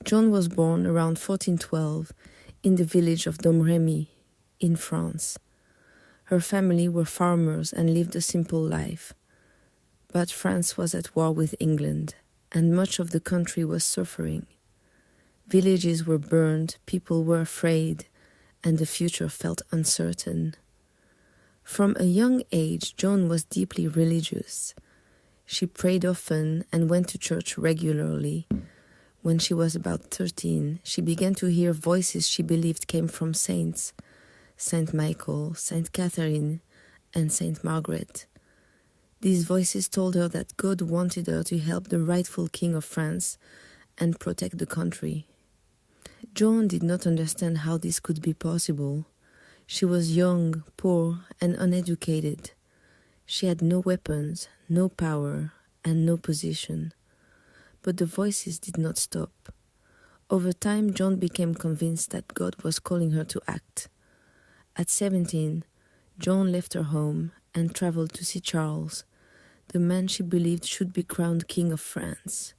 Joan was born around 1412 in the village of Domremy in France. Her family were farmers and lived a simple life. But France was at war with England, and much of the country was suffering. Villages were burned, people were afraid, and the future felt uncertain. From a young age, Joan was deeply religious. She prayed often and went to church regularly. When she was about 13, she began to hear voices she believed came from saints, Saint Michael, Saint Catherine, and Saint Margaret. These voices told her that God wanted her to help the rightful king of France and protect the country. Joan did not understand how this could be possible. She was young, poor, and uneducated. She had no weapons, no power, and no position. But the voices did not stop. Over time, Joan became convinced that God was calling her to act. At 17, Joan left her home and traveled to see Charles, the man she believed should be crowned King of France.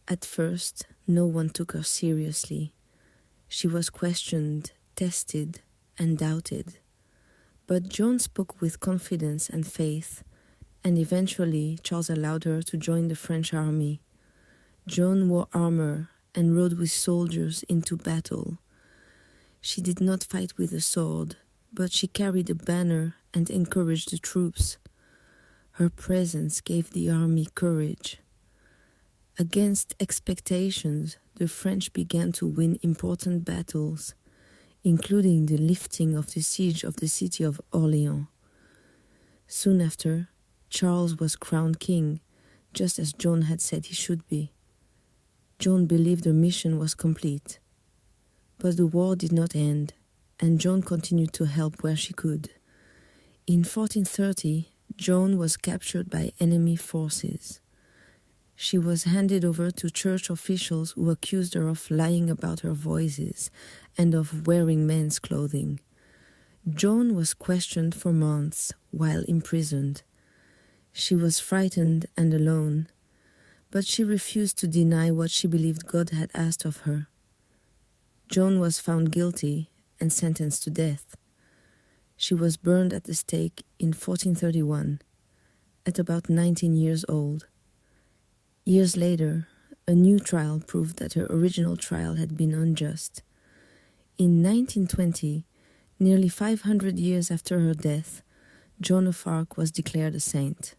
At first, no one took her seriously. She was questioned, tested, and doubted. But Joan spoke with confidence and faith, and eventually Charles allowed her to join the French army. Joan wore armor and rode with soldiers into battle. She did not fight with a sword, but she carried a banner and encouraged the troops. Her presence gave the army courage. Against expectations, the French began to win important battles, including the lifting of the siege of the city of Orléans. Soon after, Charles was crowned king, just as Joan had said he should be. Joan believed her mission was complete. But the war did not end, and Joan continued to help where she could. In 1430, Joan was captured by enemy forces. She was handed over to church officials who accused her of lying about her voices and of wearing men's clothing. Joan was questioned for months while imprisoned. She was frightened and alone, but she refused to deny what she believed God had asked of her. Joan was found guilty and sentenced to death. She was burned at the stake in 1431, at about 19 years old. Years later, a new trial proved that her original trial had been unjust. In 1920, nearly 500 years after her death, Joan of Arc was declared a saint.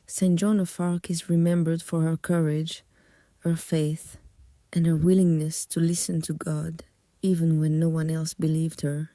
Saint Joan of Arc is remembered for her courage, her faith, and her willingness to listen to God, even when no one else believed her.